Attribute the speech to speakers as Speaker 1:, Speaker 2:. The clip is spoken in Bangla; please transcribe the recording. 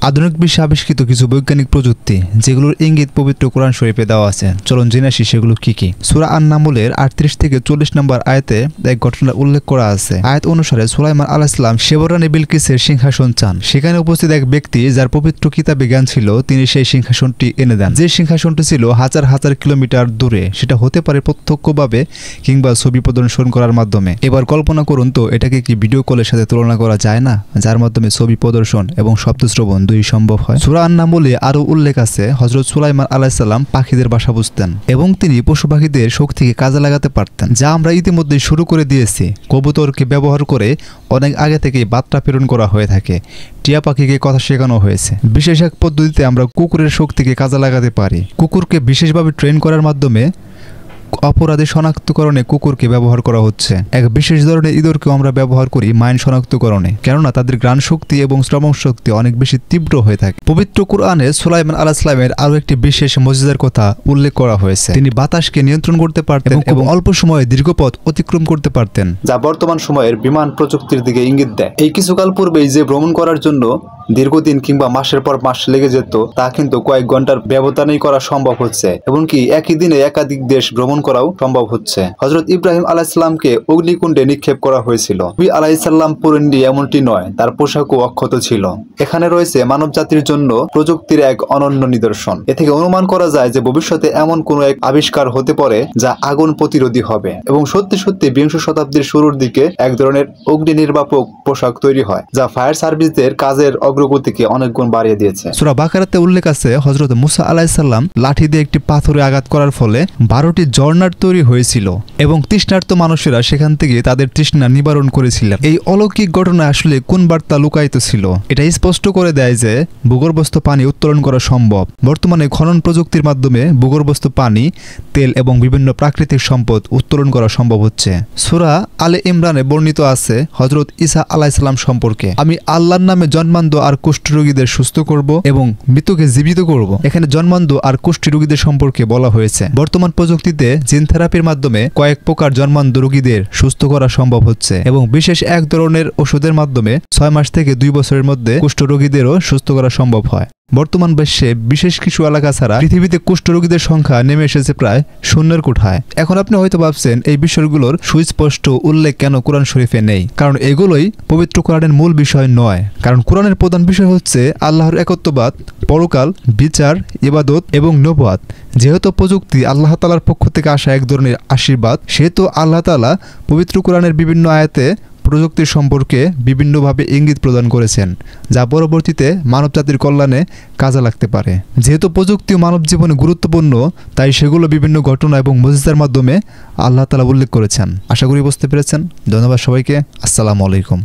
Speaker 1: আধুনিক বিশ্বে আবিষ্কৃত কিছু বৈজ্ঞানিক প্রযুক্তি যেগুলোর ইঙ্গিত পবিত্র কোরআন শরীফে দেওয়া আছে। চলুন জেনে আসি সেগুলো কি কি। সূরা আন-নামলের 38 থেকে 40 নম্বর আয়াতে এক ঘটনার উল্লেখ করা আছে। আয়াত অনুসারে সুলাইমান আলাইহিস সালাম সেবা রানী বিলকিসের সিংহাসন চান। সেখানে উপস্থিত এক ব্যক্তি যার পবিত্র কিতাবে জ্ঞান ছিল, তিনি সেই সিংহাসনটি এনে দেন। যে সিংহাসনটি ছিল হাজার হাজার কিলোমিটার দূরে, সেটা হতে পারে প্রত্যক্ষভাবে কিংবা ছবি প্রদর্শন করার মাধ্যমে। এবার কল্পনা করুন তো, এটাকে কি ভিডিও কলের সাথে তুলনা করা যায় না, যার মাধ্যমে ছবি প্রদর্শন এবং শব্দ শ্রবণ দুই সম্ভব হয়। সূরা আন-নামলে আরো উল্লেখ আছে, হযরত সুলাইমান আলাইহিস সালাম পাখিদের ভাষা বুঝতেন এবং তিনি পশু পাখিদের শক্তিকে কাজে লাগাতে পারতেন, যা আমরা ইতিমধ্যে শুরু করে দিয়েছি। কবুতরকে ব্যবহার করে অনেক আগে থেকেই বার্তা প্রেরণ করা হয়ে থাকে। টিয়া পাখিকে কথা শেখানো হয়েছে। বিশেষ এক পদ্ধতিতে আমরা কুকুরের শক্তিকে কাজে লাগাতে পারি। কুকুরকে বিশেষভাবে ট্রেন করার মাধ্যমে অপরাধী শনাক্তকরণে কুকুরকে ব্যবহার করা হচ্ছে। এক বিশেষ ধরনের ইঁদুরকেও আমরা ব্যবহার করি মাইন শনাক্তকরণে, কেননা তাদের ঘ্রাণ শক্তি এবং শ্রবণ শক্তি অনেক বেশি তীব্র হয়ে থাকে। পবিত্র কুরআনে সুলাইমান আলাইহিস সালামের আরো একটি বিশেষ মুজিজার কথা উল্লেখ করা হয়েছে। তিনি বাতাসকে নিয়ন্ত্রণ করতে পারতেন এবং অল্প সময়ে দীর্ঘ পথ অতিক্রম করতে পারতেন, যা বর্তমান সময়ের বিমান প্রযুক্তির দিকে ইঙ্গিত দেয়। এই কিছুকাল পূর্বেই যে ভ্রমণ করার জন্য দীর্ঘদিন কিংবা মাসের পর মাস লেগে যেত, তা কিন্তু কয়েক ঘন্টার ব্যবধানেই করা সম্ভব হচ্ছে। এমনকি একই দিনে একাধিক দেশ ভ্রমণ করাও সম্ভব হচ্ছে। হযরত ইব্রাহিম আলাইহিস সালামকে অগ্নিকুণ্ডে নিক্ষেপ করা হয়েছিল। নবী আলাইহিস সালাম পুরন্ডি এমনটি নয়, তার পোশাকও অক্ষত ছিল। এখানে রয়েছে মানব জাতির জন্য প্রযুক্তির এক অনন্য নিদর্শন। এ থেকে অনুমান করা যায় যে ভবিষ্যতে এমন কোনো এক আবিষ্কার হতে পারে যা আগুন প্রতিরোধী হবে এবং সত্যি সত্যি বিংশ শতাব্দীর শুরুর দিকে এক ধরনের অগ্নি নির্বাপক পোশাক তৈরি হয়, যা ফায়ার সার্ভিসদের কাজের অগ্রগতিকে অনেক গুণ বাড়িয়ে দিয়েছে। সূরা বাকারাতে উল্লেখ আছে, হযরত মুসা আলাইহিস সালাম লাঠি দিয়ে একটি পাথরে আঘাত করার ফলে 12টি ঝর্ণার তৈরি হয়েছিল এবং তৃষ্ণার্ত মানুষেরা সেখান থেকে তাদের তৃষ্ণা নিবারণ করেছিলেন। এই অলৌকিক ঘটনা আসলে কোন বার্তা লুকায়িত ছিল? এটা স্পষ্ট করে দেয় যে ভূগর্ভস্থ পানি উত্তোলন করা সম্ভব। বর্তমানে খনন প্রযুক্তির মাধ্যমে ভূগর্ভস্থ পানি, তেল এবং বিভিন্ন প্রাকৃতিক সম্পদ উত্তোলন করা সম্ভব হচ্ছে। সূরা আলে ইমরানে বর্ণিত আছে হযরত ঈসা আলাইহিস সালাম সম্পর্কে, আমি আল্লাহর নামে জন্মান্ধ আর কুষ্ঠরোগীদের সুস্থ করব এবং মৃতকে জীবিত করব। এখানে জন্মান্ধ আর কুষ্ঠরোগীদের সম্পর্কে বলা হয়েছে। বর্তমান প্রযুক্তিতে জিন থেরাপির মাধ্যমে কয়েক প্রকার জন্মান্ধ রোগীদের সুস্থ করা সম্ভব হচ্ছে এবং বিশেষ এক ধরনের ওষুধের মাধ্যমে 6 মাস থেকে 2 বছরের মধ্যে কুষ্ঠরোগীদেরও সুস্থ করা সম্ভব হয়। বর্তমান বিশ্বে বিশেষ কিছু এলাকা ছাড়া পৃথিবীতে কুষ্ঠরোগীদের সংখ্যা নেমে এসেছে প্রায় শূন্যের কোঠায়। এখন আপনি হয়তো ভাবছেন এই বিষয়গুলোর সুস্পষ্ট উল্লেখ কেন কোরআন শরীফে নেই? কারণ এগুলোই পবিত্র কোরআনের মূল বিষয় নয়। কারণ কোরআনের প্রধান বিষয় হচ্ছে আল্লাহর একত্ববাদ, পরকাল, বিচার, ইবাদত এবং নবুয়াত। যেহেতু প্রযুক্তি আল্লাহ তাআলার পক্ষ থেকে আসা এক ধরনের আশীর্বাদ, সেহেতু আল্লাহ তাআলা পবিত্র কোরআনের বিভিন্ন আয়াতে প্রযুক্তির সম্পর্কে বিভিন্নভাবে ইঙ্গিত প্রদান করেছেন, যা পরবর্তীতে মানবজাতির কল্যাণে কাজে লাগতে পারে। যেহেতু প্রযুক্তি মানব জীবনে গুরুত্বপূর্ণ, তাই সেগুলো বিভিন্ন ঘটনা এবং মুজিজার মাধ্যমে আল্লাহ তাআলা উল্লেখ করেছেন। আশা করি বুঝতে পেরেছেন। ধন্যবাদ সবাইকে। আসসালামু আলাইকুম।